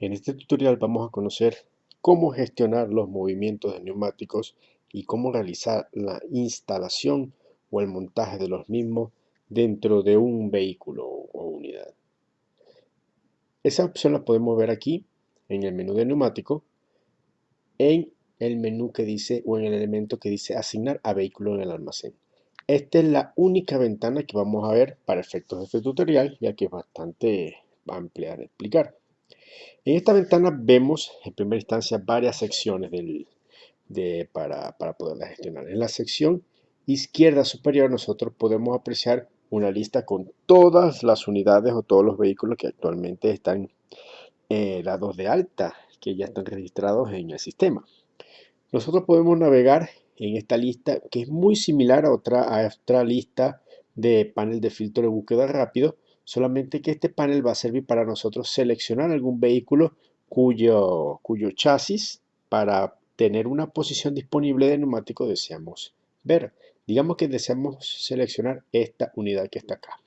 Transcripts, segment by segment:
En este tutorial vamos a conocer cómo gestionar los movimientos de neumáticos y cómo realizar la instalación o el montaje de los mismos dentro de un vehículo o unidad. Esa opción la podemos ver aquí en el menú de neumático, en el menú que dice o en el elemento que dice asignar a vehículo en el almacén. Esta es la única ventana que vamos a ver para efectos de este tutorial, ya que es bastante amplia de explicar. En esta ventana vemos en primera instancia varias secciones para poderla gestionar. En la sección izquierda superior nosotros podemos apreciar una lista con todas las unidades o todos los vehículos que actualmente están dados de alta, que ya están registrados en el sistema. Nosotros podemos navegar en esta lista que es muy similar a otra lista de panel de filtro de búsqueda rápido, solamente que este panel va a servir para nosotros seleccionar algún vehículo cuyo chasis para tener una posición disponible de neumático deseamos ver. Digamos que deseamos seleccionar esta unidad que está acá,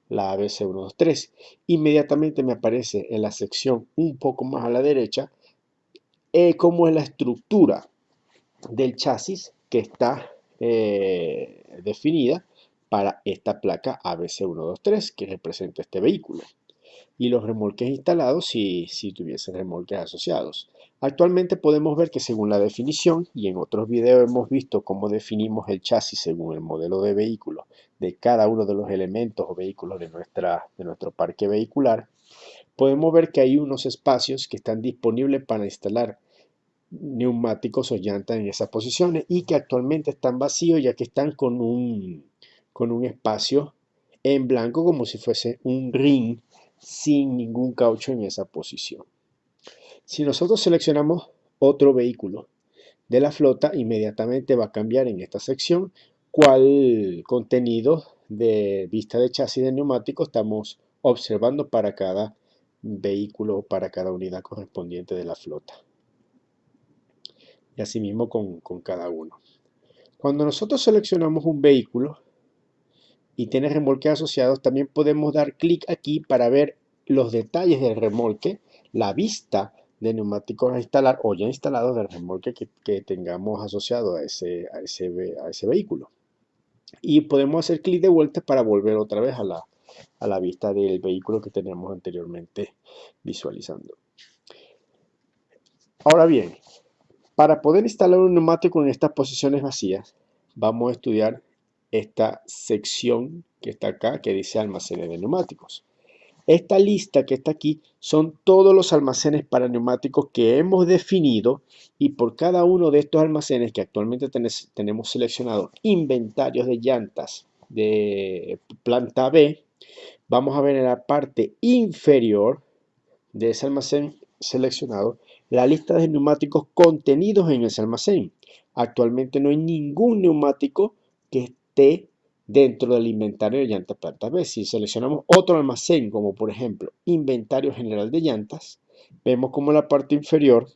la ABC123. Inmediatamente me aparece en la sección un poco más a la derecha cómo es la estructura del chasis que está definida para esta placa ABC123 que representa este vehículo, y los remolques instalados si tuviesen remolques asociados. Actualmente podemos ver que según la definición, y en otros videos hemos visto cómo definimos el chasis según el modelo de vehículo de cada uno de los elementos o vehículos de nuestro parque vehicular, podemos ver que hay unos espacios que están disponibles para instalar neumáticos o llantas en esas posiciones y que actualmente están vacíos, ya que están con un espacio en blanco como si fuese un ring sin ningún caucho en esa posición. Si nosotros seleccionamos otro vehículo de la flota, inmediatamente va a cambiar en esta sección cuál contenido de vista de chasis de neumático estamos observando para cada vehículo o para cada unidad correspondiente de la flota, y asimismo con cada uno. Cuando nosotros seleccionamos un vehículo y tiene remolques asociados, también podemos dar clic aquí para ver los detalles del remolque, la vista de neumáticos a instalar o ya instalados del remolque que tengamos asociado a ese vehículo. Y podemos hacer clic de vuelta para volver otra vez a la vista del vehículo que teníamos anteriormente visualizando. Ahora bien, para poder instalar un neumático en estas posiciones vacías, vamos a estudiar esta sección que está acá, que dice almacenes de neumáticos. Esta lista que está aquí son todos los almacenes para neumáticos que hemos definido, y por cada uno de estos almacenes que actualmente tenemos seleccionado inventarios de llantas de planta B, vamos a ver en la parte inferior de ese almacén seleccionado la lista de neumáticos contenidos en ese almacén. Actualmente no hay ningún neumático que esté dentro del inventario de llantas planta B. Si seleccionamos otro almacén, como por ejemplo inventario general de llantas, vemos como en la parte inferior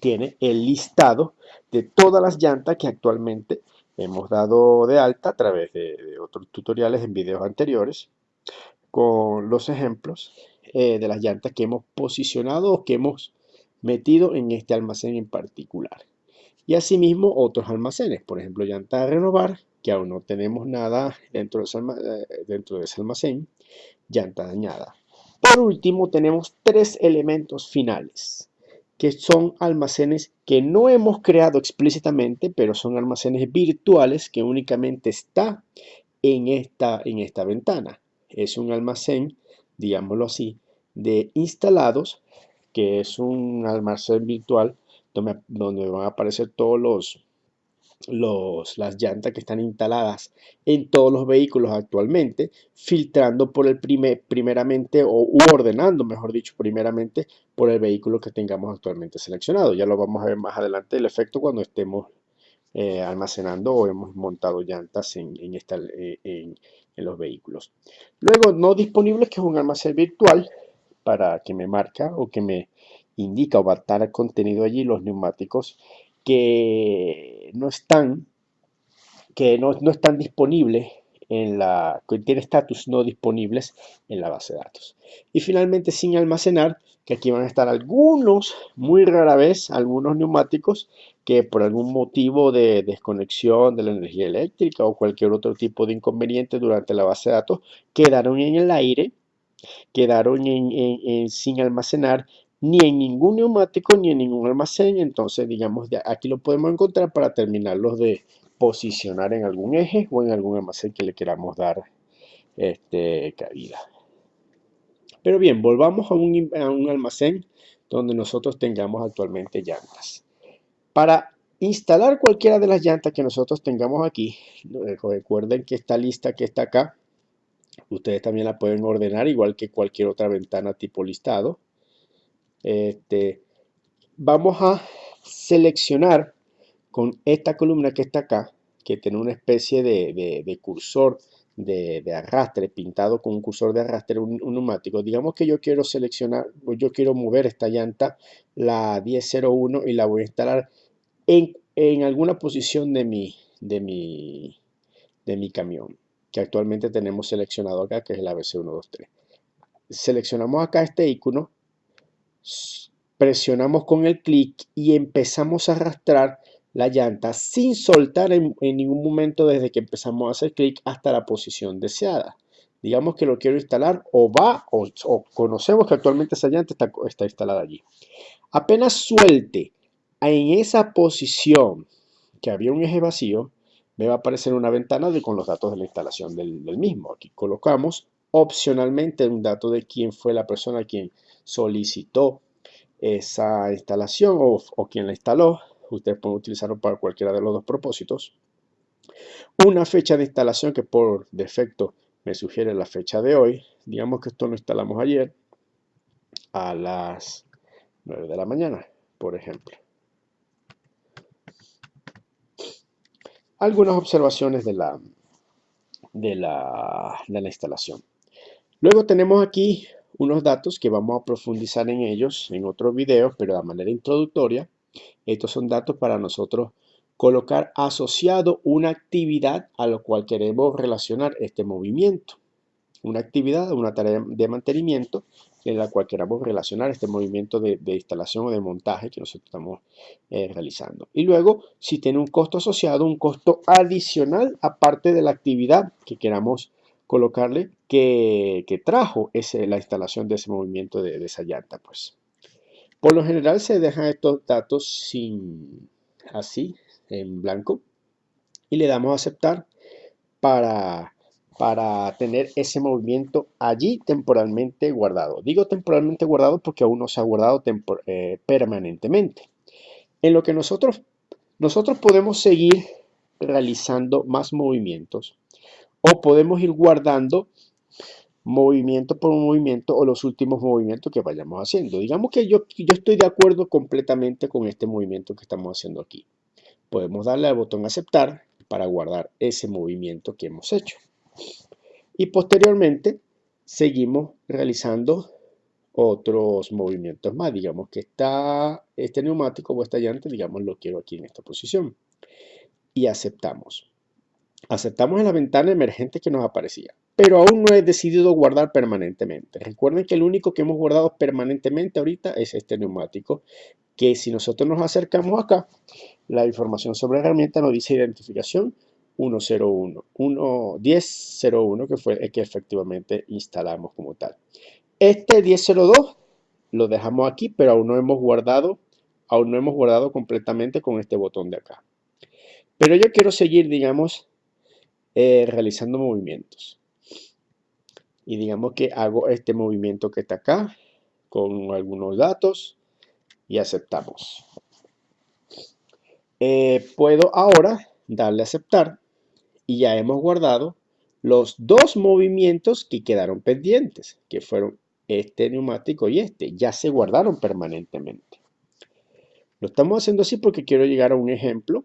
tiene el listado de todas las llantas que actualmente hemos dado de alta a través de otros tutoriales en videos anteriores, con los ejemplos de las llantas que hemos posicionado o que hemos metido en este almacén en particular. Y asimismo otros almacenes, por ejemplo llantas a renovar, que aún no tenemos nada dentro de ese almacén, llanta dañada. Por último tenemos tres elementos finales, que son almacenes que no hemos creado explícitamente, pero son almacenes virtuales que únicamente está en esta ventana. Es un almacén, digámoslo así, de instalados, que es un almacén virtual donde van a aparecer todos las llantas que están instaladas en todos los vehículos actualmente, filtrando primeramente o ordenando, mejor dicho, primeramente por el vehículo que tengamos actualmente seleccionado. Ya lo vamos a ver más adelante el efecto cuando estemos almacenando o hemos montado llantas en los vehículos. Luego, no disponible, que es un almacén virtual para que me marca o que me indica o va a estar contenido allí los neumáticos que no están disponibles que tiene status no disponibles en la base de datos. Y finalmente sin almacenar, que aquí van a estar algunos, muy rara vez, algunos neumáticos que por algún motivo de desconexión de la energía eléctrica o cualquier otro tipo de inconveniente durante la base de datos quedaron en el aire, quedaron sin almacenar ni en ningún neumático ni en ningún almacén. Entonces, digamos, aquí lo podemos encontrar para terminarlos de posicionar en algún eje o en algún almacén que le queramos dar cabida. Pero bien, volvamos a un almacén donde nosotros tengamos actualmente llantas. Para instalar cualquiera de las llantas que nosotros tengamos aquí, recuerden que esta lista que está acá, ustedes también la pueden ordenar igual que cualquier otra ventana tipo listado. Vamos a seleccionar con esta columna que está acá, que tiene una especie de cursor de arrastre, pintado con un cursor de arrastre, un neumático. Digamos que yo quiero seleccionar, yo quiero mover esta llanta, la 1001, y la voy a instalar en alguna posición de mi camión, que actualmente tenemos seleccionado acá, que es el ABC123. Seleccionamos acá este icono, presionamos con el clic y empezamos a arrastrar la llanta sin soltar en ningún momento desde que empezamos a hacer clic hasta la posición deseada. Digamos que lo quiero instalar o conocemos que actualmente esa llanta está instalada allí. Apenas suelte en esa posición que había un eje vacío, me va a aparecer una ventana con los datos de la instalación del mismo. Aquí colocamos opcionalmente un dato de quién fue la persona quien solicitó esa instalación o quien la instaló. Ustedes pueden utilizarlo para cualquiera de los dos propósitos. Una fecha de instalación que por defecto me sugiere la fecha de hoy. Digamos que esto lo instalamos ayer a las 9 de la mañana, por ejemplo. Algunas observaciones de la instalación. Luego tenemos aquí unos datos que vamos a profundizar en ellos en otros videos, pero de manera introductoria. Estos son datos para nosotros colocar asociado una actividad a lo cual queremos relacionar este movimiento. Una actividad, una tarea de mantenimiento en la cual queramos relacionar este movimiento de instalación o de montaje que nosotros estamos realizando. Y luego, si tiene un costo asociado, un costo adicional aparte de la actividad que queramos colocarle que trajo la instalación de ese movimiento de esa llanta. Pues. Por lo general se dejan estos datos así, en blanco, y le damos a aceptar para tener ese movimiento allí temporalmente guardado. Digo temporalmente guardado porque aún no se ha guardado permanentemente. En lo que nosotros podemos seguir realizando más movimientos o podemos ir guardando movimiento por movimiento o los últimos movimientos que vayamos haciendo. Digamos que yo estoy de acuerdo completamente con este movimiento que estamos haciendo aquí. Podemos darle al botón aceptar para guardar ese movimiento que hemos hecho. Y posteriormente seguimos realizando otros movimientos más. Digamos que este neumático o esta llanta, digamos, lo quiero aquí en esta posición. Y aceptamos. Aceptamos en la ventana emergente que nos aparecía, pero aún no he decidido guardar permanentemente. Recuerden que el único que hemos guardado permanentemente ahorita es este neumático, que si nosotros nos acercamos acá, la información sobre la herramienta nos dice identificación 101, 1001, que fue el que efectivamente instalamos como tal. Este 1002 lo dejamos aquí, pero aún no hemos guardado completamente con este botón de acá. Pero yo quiero seguir, digamos, realizando movimientos. Y digamos que hago este movimiento que está acá con algunos datos y aceptamos. Puedo ahora darle a aceptar y ya hemos guardado los dos movimientos que quedaron pendientes, que fueron este neumático y este. Ya se guardaron permanentemente. Lo estamos haciendo así porque quiero llegar a un ejemplo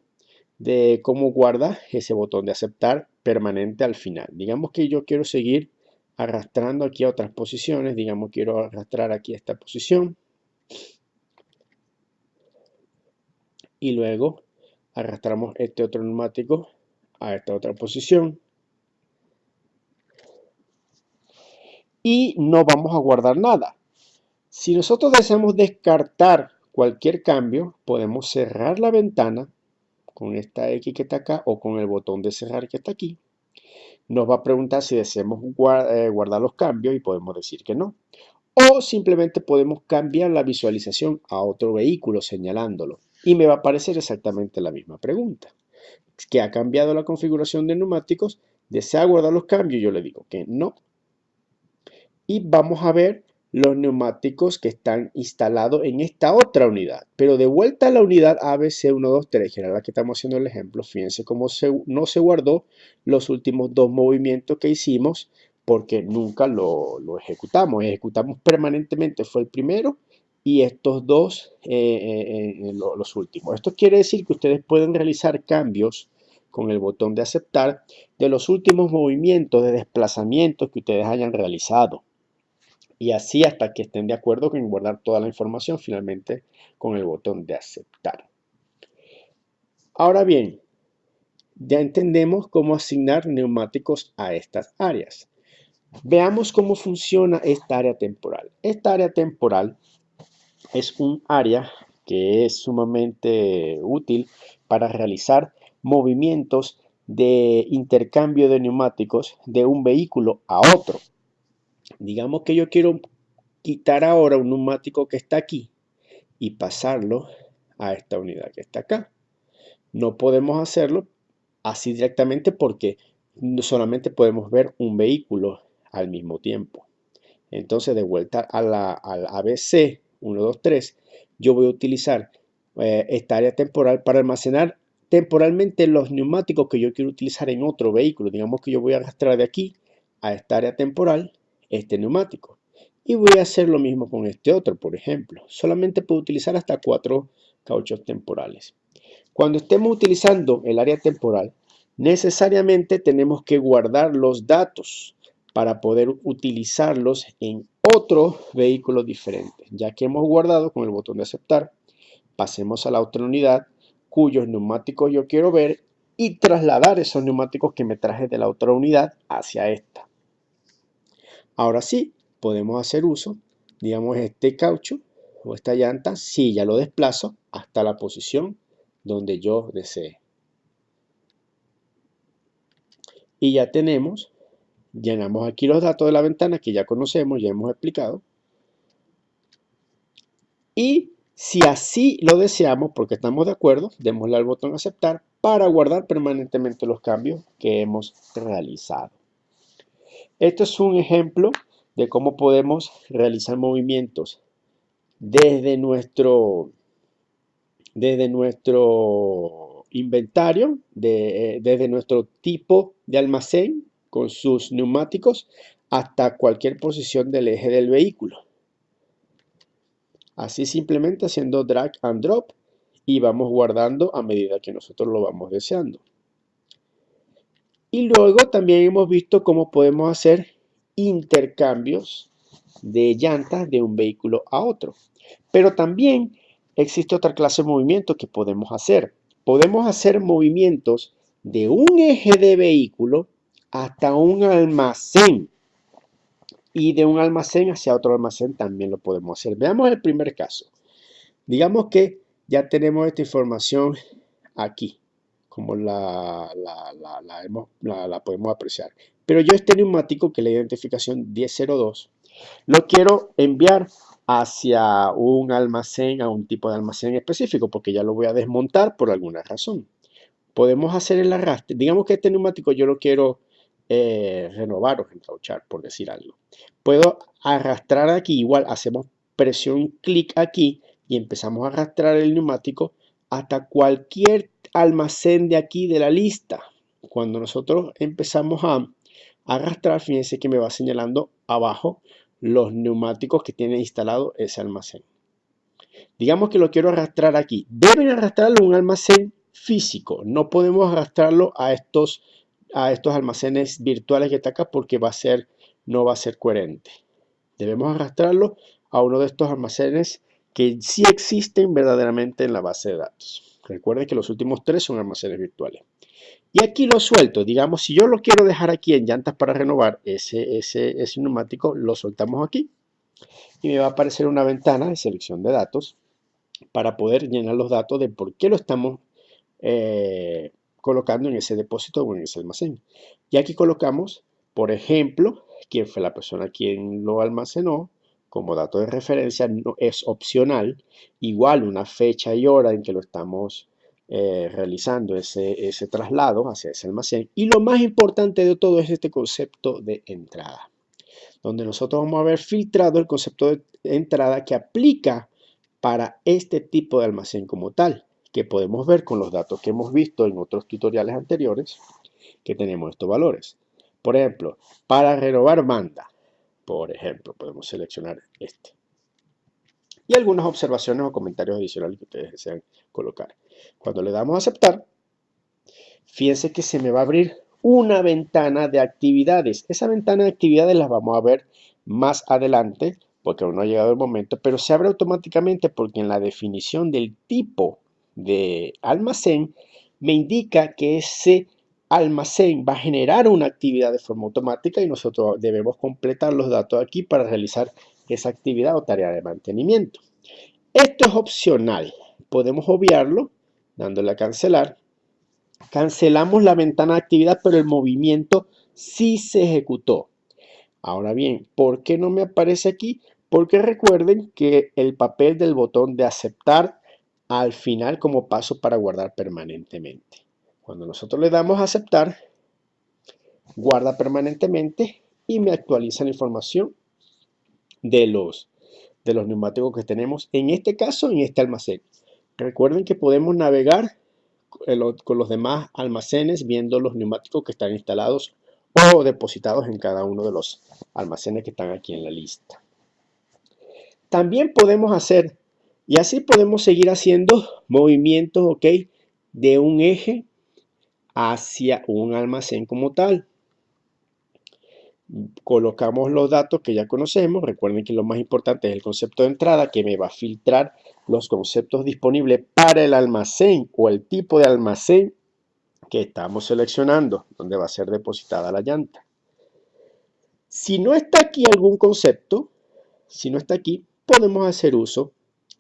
de cómo guarda ese botón de aceptar permanente al final. Digamos que yo quiero seguir arrastrando aquí a otras posiciones. Digamos, quiero arrastrar aquí a esta posición. Y luego arrastramos este otro neumático a esta otra posición. y no vamos a guardar nada. Si nosotros deseamos descartar cualquier cambio, podemos cerrar la ventana con esta X que está acá o con el botón de cerrar que está aquí. Nos va a preguntar si deseamos guardar los cambios y podemos decir que no. O simplemente podemos cambiar la visualización a otro vehículo señalándolo y me va a aparecer exactamente la misma pregunta. ¿Que ha cambiado la configuración de neumáticos? ¿Desea guardar los cambios? Yo le digo que no. Y vamos a ver los neumáticos que están instalados en esta otra unidad. Pero de vuelta a la unidad ABC123, que era la que estamos haciendo el ejemplo, fíjense cómo no se guardó los últimos dos movimientos que hicimos porque nunca lo ejecutamos. Ejecutamos permanentemente, fue el primero y estos dos los últimos. Esto quiere decir que ustedes pueden realizar cambios con el botón de aceptar de los últimos movimientos de desplazamientos que ustedes hayan realizado. Y así hasta que estén de acuerdo con guardar toda la información finalmente con el botón de aceptar. Ahora bien, ya entendemos cómo asignar neumáticos a estas áreas. Veamos cómo funciona esta área temporal. Esta área temporal es un área que es sumamente útil para realizar movimientos de intercambio de neumáticos de un vehículo a otro. Digamos que yo quiero quitar ahora un neumático que está aquí y pasarlo a esta unidad que está acá. No podemos hacerlo así directamente porque solamente podemos ver un vehículo al mismo tiempo. Entonces, de vuelta al ABC 123, yo voy a utilizar esta área temporal para almacenar temporalmente los neumáticos que yo quiero utilizar en otro vehículo. Digamos que yo voy a arrastrar de aquí a esta área temporal este neumático. Y voy a hacer lo mismo con este otro, por ejemplo. Solamente puedo utilizar hasta 4 cauchos temporales. Cuando estemos utilizando el área temporal, necesariamente tenemos que guardar los datos para poder utilizarlos en otro vehículo diferente. Ya que hemos guardado con el botón de aceptar, pasemos a la otra unidad cuyos neumáticos yo quiero ver y trasladar esos neumáticos que me traje de la otra unidad hacia esta. Ahora sí, podemos hacer uso, digamos, este caucho o esta llanta, si ya lo desplazo hasta la posición donde yo desee. Y ya tenemos, llenamos aquí los datos de la ventana que ya conocemos, ya hemos explicado. Y si así lo deseamos, porque estamos de acuerdo, démosle al botón aceptar para guardar permanentemente los cambios que hemos realizado. Esto es un ejemplo de cómo podemos realizar movimientos desde nuestro inventario, desde nuestro tipo de almacén con sus neumáticos hasta cualquier posición del eje del vehículo. Así simplemente haciendo drag and drop y vamos guardando a medida que nosotros lo vamos deseando. Y luego también hemos visto cómo podemos hacer intercambios de llantas de un vehículo a otro. Pero también existe otra clase de movimientos que podemos hacer. Podemos hacer movimientos de un eje de vehículo hasta un almacén. Y de un almacén hacia otro almacén también lo podemos hacer. Veamos el primer caso. Digamos que ya tenemos esta información aquí, como la podemos apreciar. Pero yo este neumático, que es la identificación 1002, lo quiero enviar hacia un almacén, a un tipo de almacén específico, porque ya lo voy a desmontar por alguna razón. Podemos hacer el arrastre. Digamos que este neumático yo lo quiero renovar o encauchar, por decir algo. Puedo arrastrar aquí, igual hacemos presión clic aquí y empezamos a arrastrar el neumático hasta cualquier almacén de aquí de la lista. Cuando nosotros empezamos a arrastrar, fíjense que me va señalando abajo los neumáticos que tiene instalado ese almacén. Digamos que lo quiero arrastrar aquí. Deben arrastrarlo a un almacén físico. No podemos arrastrarlo a estos almacenes virtuales que está acá porque no va a ser coherente. Debemos arrastrarlo a uno de estos almacenes que sí existen verdaderamente en la base de datos. Recuerden que los últimos tres son almacenes virtuales. Y aquí lo suelto, digamos, si yo lo quiero dejar aquí en llantas para renovar, ese neumático lo soltamos aquí y me va a aparecer una ventana de selección de datos para poder llenar los datos de por qué lo estamos colocando en ese depósito o en ese almacén. Y aquí colocamos, por ejemplo, quién fue la persona quien lo almacenó. Como dato de referencia, no es opcional. Igual una fecha y hora en que lo estamos realizando ese traslado hacia ese almacén. Y lo más importante de todo es este concepto de entrada, donde nosotros vamos a haber filtrado el concepto de entrada que aplica para este tipo de almacén como tal, que podemos ver con los datos que hemos visto en otros tutoriales anteriores, que tenemos estos valores. Por ejemplo, para renovar banda, por ejemplo, podemos seleccionar este. Y algunas observaciones o comentarios adicionales que ustedes desean colocar. Cuando le damos a aceptar, fíjense que se me va a abrir una ventana de actividades. Esa ventana de actividades las vamos a ver más adelante, porque aún no ha llegado el momento, pero se abre automáticamente porque en la definición del tipo de almacén me indica que ese almacén va a generar una actividad de forma automática y nosotros debemos completar los datos aquí para realizar esa actividad o tarea de mantenimiento. Esto es opcional, podemos obviarlo dándole a cancelar. Cancelamos la ventana de actividad, pero el movimiento sí se ejecutó. Ahora bien, ¿por qué no me aparece aquí? Porque recuerden que el papel del botón de aceptar al final como paso para guardar permanentemente. Cuando nosotros le damos a aceptar, guarda permanentemente y me actualiza la información de los neumáticos que tenemos, en este caso, en este almacén. Recuerden que podemos navegar con los demás almacenes viendo los neumáticos que están instalados o depositados en cada uno de los almacenes que están aquí en la lista. También podemos hacer, y así podemos seguir haciendo movimientos, ¿ok?, de un eje hacia un almacén como tal. Colocamos los datos que ya conocemos. Recuerden que lo más importante es el concepto de entrada, que me va a filtrar los conceptos disponibles para el almacén o el tipo de almacén que estamos seleccionando, donde va a ser depositada la llanta. Si no está aquí algún concepto, si no está aquí, podemos hacer uso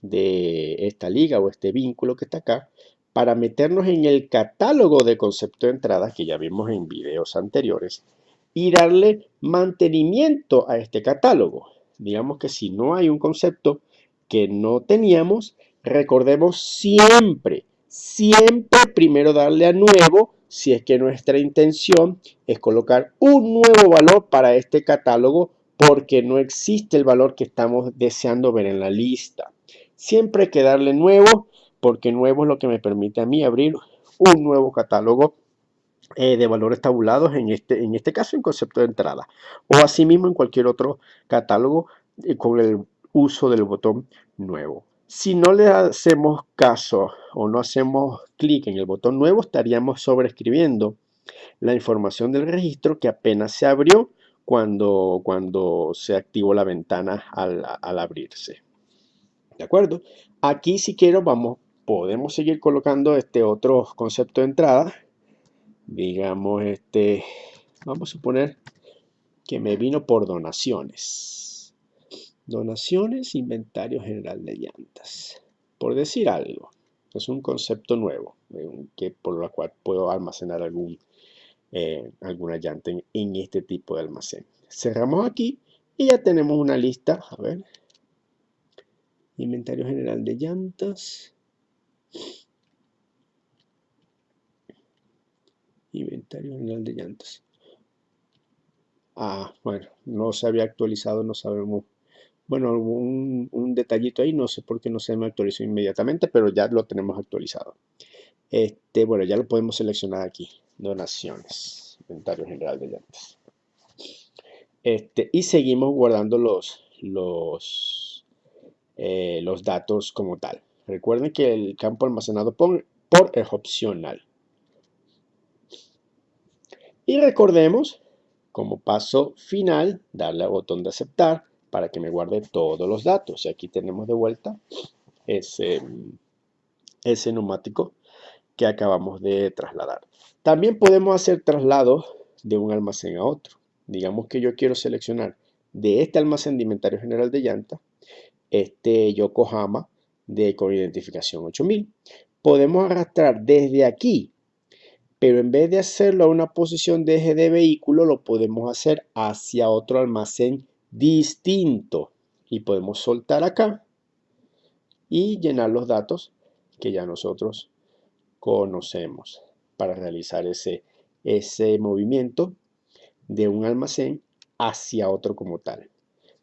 de esta liga o este vínculo que está acá para meternos en el catálogo de concepto de entrada que ya vimos en videos anteriores y darle mantenimiento a este catálogo. Digamos que si no hay un concepto que no teníamos, recordemos siempre primero darle a nuevo si es que nuestra intención es colocar un nuevo valor para este catálogo porque no existe el valor que estamos deseando ver en la lista. Siempre hay que darle nuevo porque nuevo es lo que me permite a mí abrir un nuevo catálogo de valores tabulados, en este caso en concepto de entrada, o asimismo en cualquier otro catálogo con el uso del botón nuevo. Si no le hacemos caso o no hacemos clic en el botón nuevo, estaríamos sobreescribiendo la información del registro que apenas se abrió cuando se activó la ventana al abrirse. ¿De acuerdo? Aquí si quiero podemos seguir colocando este otro concepto de entrada. Digamos, vamos a suponer que me vino por donaciones. Donaciones, inventario general de llantas. Por decir algo, es un concepto nuevo, por lo cual puedo almacenar alguna llanta en este tipo de almacén. Cerramos aquí y ya tenemos una lista. A ver, inventario general de llantas. Inventario general de llantas. Bueno, no se había actualizado, no sabemos. Bueno, un detallito ahí, no sé por qué no se me actualizó inmediatamente, pero ya lo tenemos actualizado. Bueno, ya lo podemos seleccionar aquí. Donaciones, inventario general de llantas. Y seguimos guardando los datos como tal. Recuerden que el campo almacenado por es opcional. Y recordemos, como paso final, darle al botón de aceptar para que me guarde todos los datos. Y aquí tenemos de vuelta ese ese neumático que acabamos de trasladar. También podemos hacer traslados de un almacén a otro. Digamos que yo quiero seleccionar de este almacén de inventario general de llantas, este Yokohama con identificación 8000. Podemos arrastrar desde aquí, pero en vez de hacerlo a una posición de eje de vehículo, lo podemos hacer hacia otro almacén distinto. Y podemos soltar acá y llenar los datos que ya nosotros conocemos para realizar ese movimiento de un almacén hacia otro como tal.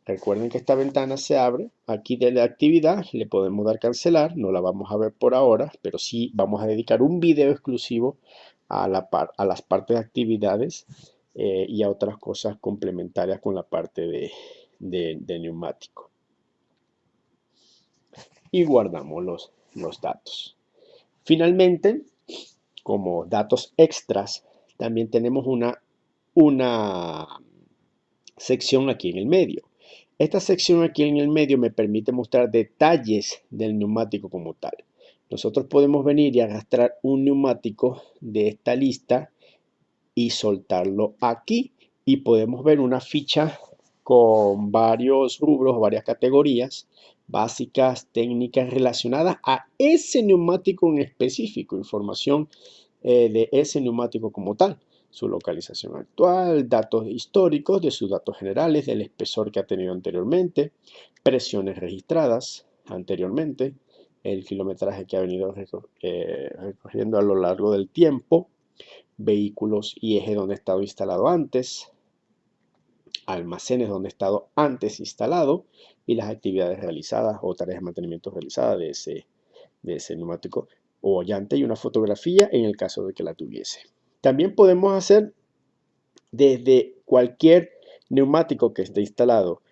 Recuerden que esta ventana se abre aquí de la actividad, le podemos dar cancelar, no la vamos a ver por ahora, pero sí vamos a dedicar un video exclusivo a las partes de actividades y a otras cosas complementarias con la parte de neumático. Y guardamos los datos. Finalmente, como datos extras, también tenemos una sección aquí en el medio. Esta sección aquí en el medio me permite mostrar detalles del neumático como tal. Nosotros podemos venir y arrastrar un neumático de esta lista y soltarlo aquí. Y podemos ver una ficha con varios rubros, varias categorías básicas, técnicas relacionadas a ese neumático en específico, información de ese neumático como tal, su localización actual, datos históricos de sus datos generales, del espesor que ha tenido anteriormente, presiones registradas anteriormente, el kilometraje que ha venido recorriendo a lo largo del tiempo, vehículos y eje donde ha estado instalado antes, almacenes donde ha estado antes instalado y las actividades realizadas o tareas de mantenimiento realizadas de ese neumático o llanta y una fotografía en el caso de que la tuviese. También podemos hacer desde cualquier neumático que esté instalado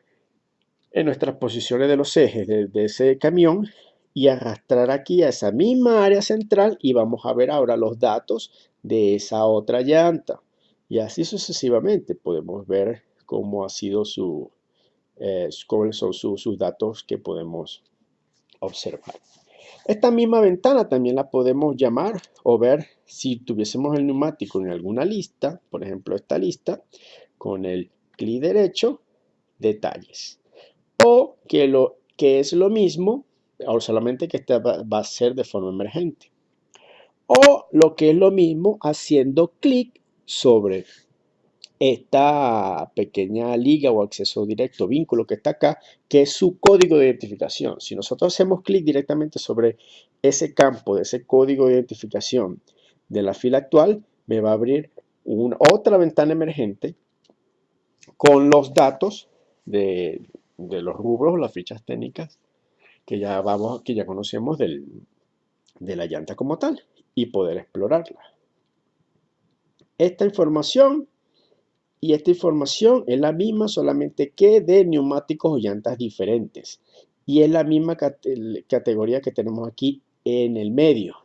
en nuestras posiciones de los ejes de ese camión y arrastrar aquí a esa misma área central y vamos a ver ahora los datos de esa otra llanta. Y así sucesivamente podemos ver cómo ha sido cuáles son sus datos que podemos observar. Esta misma ventana también la podemos llamar o ver si tuviésemos el neumático en alguna lista, por ejemplo esta lista, con el clic derecho, detalles. O que es lo mismo, o solamente que esta va a ser de forma emergente. O lo que es lo mismo haciendo clic sobre esta pequeña liga o acceso directo, vínculo que está acá, que es su código de identificación. Si nosotros hacemos clic directamente sobre ese campo, de ese código de identificación de la fila actual, me va a abrir otra ventana emergente con los datos de los rubros, las fichas técnicas que ya conocemos de la llanta como tal y poder explorarla. Esta información es la misma, solamente que de neumáticos o llantas diferentes. Y es la misma categoría que tenemos aquí en el medio.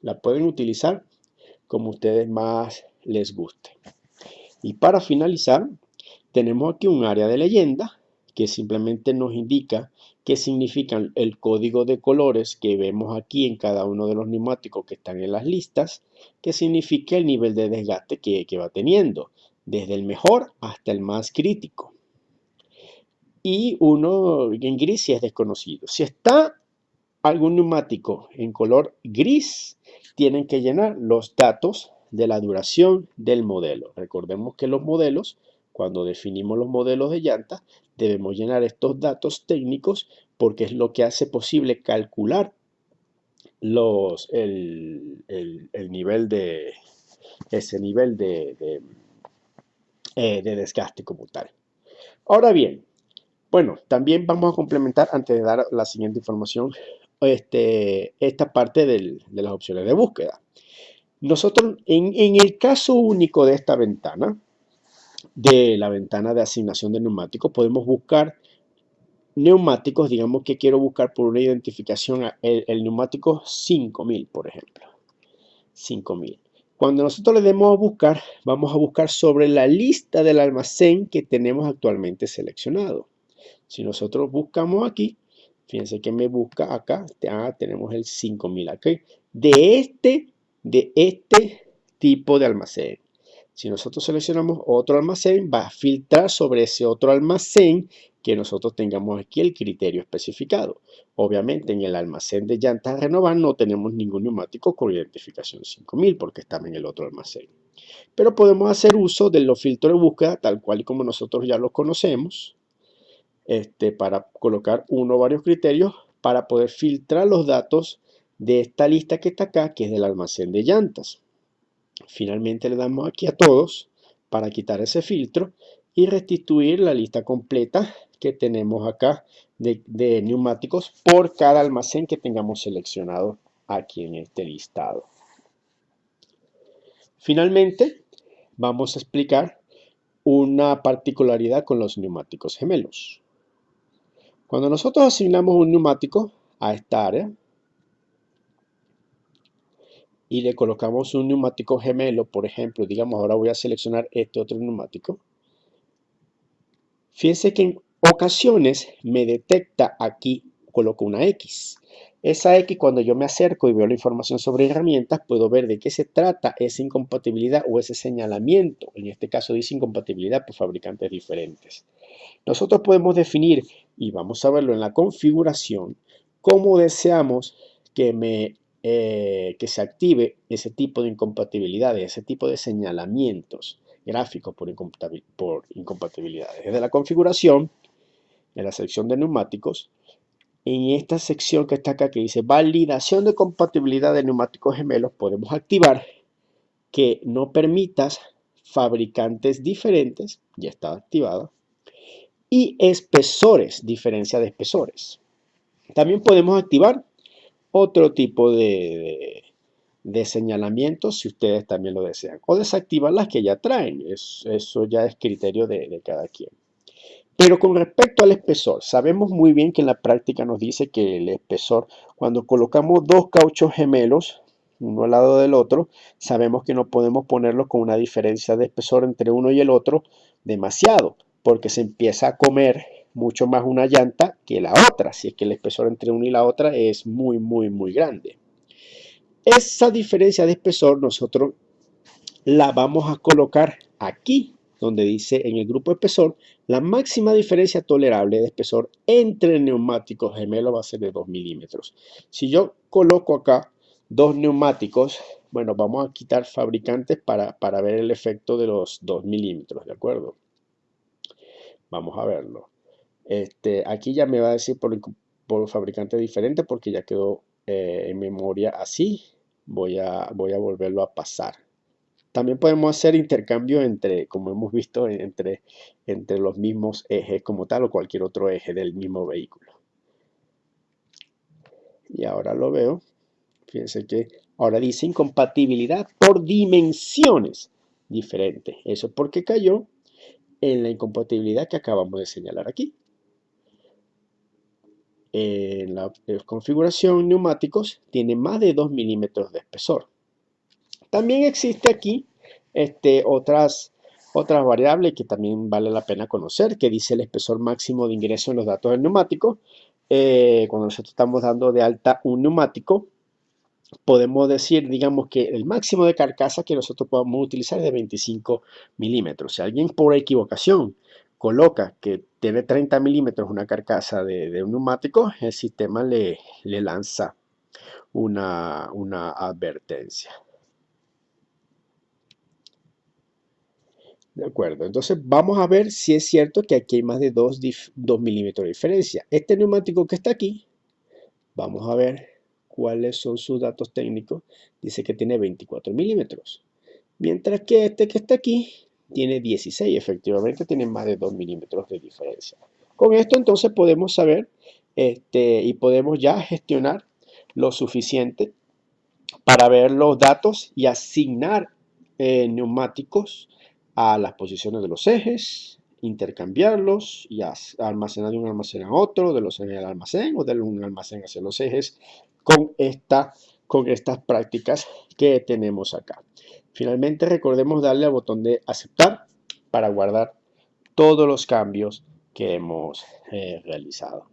La pueden utilizar como ustedes más les guste. Y para finalizar, tenemos aquí un área de leyenda que simplemente nos indica qué significan el código de colores que vemos aquí en cada uno de los neumáticos que están en las listas, que significa el nivel de desgaste que va teniendo, desde el mejor hasta el más crítico. Y uno en gris si es desconocido. Si está algún neumático en color gris, tienen que llenar los datos de la duración del modelo. Recordemos que los modelos, cuando definimos los modelos de llantas, debemos llenar estos datos técnicos porque es lo que hace posible calcular el nivel de desgaste como tal. Ahora bien, bueno, también vamos a complementar antes de dar la siguiente información esta parte de las opciones de búsqueda. Nosotros, en el caso único de esta ventana, de la ventana de asignación de neumáticos, podemos buscar neumáticos, digamos que quiero buscar por una identificación el neumático 5000, por ejemplo. 5000. Cuando nosotros le demos a buscar, vamos a buscar sobre la lista del almacén que tenemos actualmente seleccionado. Si nosotros buscamos aquí, Fíjense que me busca acá, tenemos el 5000 aquí, de este tipo de almacén. Si nosotros seleccionamos otro almacén, va a filtrar sobre ese otro almacén que nosotros tengamos aquí el criterio especificado. Obviamente en el almacén de llantas a renovar no tenemos ningún neumático con identificación 5000 porque estaba en el otro almacén. Pero podemos hacer uso de los filtros de búsqueda tal cual y como nosotros ya los conocemos, para colocar uno o varios criterios para poder filtrar los datos de esta lista que está acá, que es del almacén de llantas. Finalmente le damos aquí a todos para quitar ese filtro y restituir la lista completa que tenemos acá de neumáticos por cada almacén que tengamos seleccionado aquí en este listado. Finalmente, vamos a explicar una particularidad con los neumáticos gemelos. Cuando nosotros asignamos un neumático a esta área y le colocamos un neumático gemelo, por ejemplo, digamos, ahora voy a seleccionar este otro neumático. Fíjense que en ocasiones me detecta aquí, coloco una X. Esa X, cuando yo me acerco y veo la información sobre herramientas, puedo ver de qué se trata esa incompatibilidad o ese señalamiento. En este caso dice incompatibilidad por fabricantes diferentes. Nosotros podemos definir, y vamos a verlo en la configuración, cómo deseamos que se active ese tipo de incompatibilidades, ese tipo de señalamientos gráficos por incompatibilidades. Desde la configuración, en la sección de neumáticos, en esta sección que está acá que dice validación de compatibilidad de neumáticos gemelos, podemos activar que no permitas fabricantes diferentes, ya está activada, y espesores, diferencia de espesores. También podemos activar otro tipo de señalamientos si ustedes también lo desean, o desactivar las que ya traen. Eso ya es criterio de cada quien. Pero con respecto al espesor, sabemos muy bien que en la práctica nos dice que el espesor, cuando colocamos dos cauchos gemelos, uno al lado del otro, sabemos que no podemos ponerlos con una diferencia de espesor entre uno y el otro demasiado, porque se empieza a comer mucho más una llanta que la otra, si es que el espesor entre una y la otra es muy, muy, muy grande. Esa diferencia de espesor nosotros la vamos a colocar aquí, donde dice en el grupo espesor, la máxima diferencia tolerable de espesor entre neumáticos gemelos va a ser de 2 milímetros. Si yo coloco acá dos neumáticos, bueno, vamos a quitar fabricantes para ver el efecto de los 2 milímetros, ¿de acuerdo? Vamos a verlo. Aquí ya me va a decir por fabricante diferente porque ya quedó en memoria así. Voy a volverlo a pasar. También podemos hacer intercambio como hemos visto, entre los mismos ejes como tal o cualquier otro eje del mismo vehículo. Y ahora lo veo. Fíjense que ahora dice incompatibilidad por dimensiones diferentes. Eso es porque cayó en la incompatibilidad que acabamos de señalar aquí. En la configuración neumáticos tiene más de 2 milímetros de espesor. También existe aquí otras variables que también vale la pena conocer, que dice el espesor máximo de ingreso en los datos del neumático. Cuando nosotros estamos dando de alta un neumático, podemos decir, digamos, que el máximo de carcasa que nosotros podamos utilizar es de 25 milímetros. Si alguien por equivocación coloca que tiene 30 milímetros una carcasa de un neumático, el sistema le lanza una advertencia. De acuerdo, entonces vamos a ver si es cierto que aquí hay más de 2 milímetros de diferencia. Este neumático que está aquí, vamos a ver cuáles son sus datos técnicos. Dice que tiene 24 milímetros. Mientras que este que está aquí tiene 16, efectivamente tiene más de 2 milímetros de diferencia. Con esto entonces podemos saber y podemos ya gestionar lo suficiente para ver los datos y asignar neumáticos a las posiciones de los ejes, intercambiarlos y almacenar de un almacén a otro, de los ejes al almacén o de un almacén hacia los ejes con estas prácticas que tenemos acá. Finalmente recordemos darle al botón de aceptar para guardar todos los cambios que hemos realizado.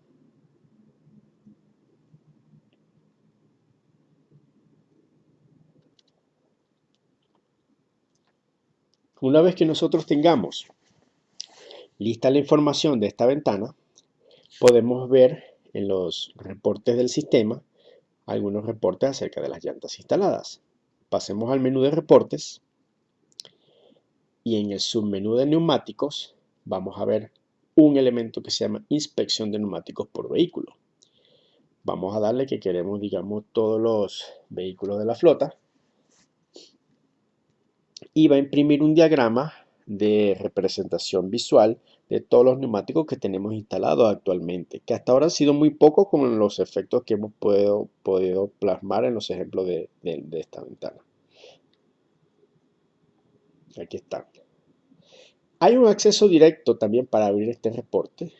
Una vez que nosotros tengamos lista la información de esta ventana, podemos ver en los reportes del sistema algunos reportes acerca de las llantas instaladas. Pasemos al menú de reportes y en el submenú de neumáticos vamos a ver un elemento que se llama inspección de neumáticos por vehículo. Vamos a darle que queremos, digamos, todos los vehículos de la flota y va a imprimir un diagrama de representación visual de todos los neumáticos que tenemos instalados actualmente, que hasta ahora han sido muy pocos con los efectos que hemos podido plasmar en los ejemplos de esta ventana. Aquí está. Hay un acceso directo también para abrir este reporte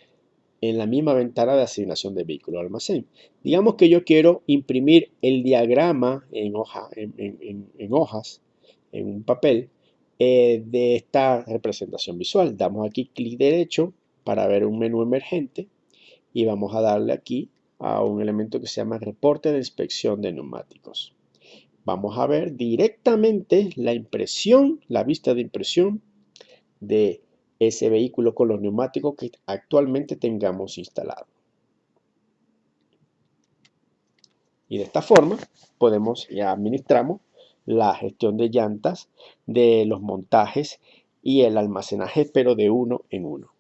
en la misma ventana de asignación de vehículo al almacén. Digamos que yo quiero imprimir el diagrama en hojas, en un papel, de esta representación visual. Damos aquí clic derecho para ver un menú emergente y vamos a darle aquí a un elemento que se llama reporte de inspección de neumáticos. Vamos a ver directamente la impresión, la vista de impresión de ese vehículo con los neumáticos que actualmente tengamos instalado. Y de esta forma podemos y administramos la gestión de llantas, de los montajes y el almacenaje, pero de uno en uno.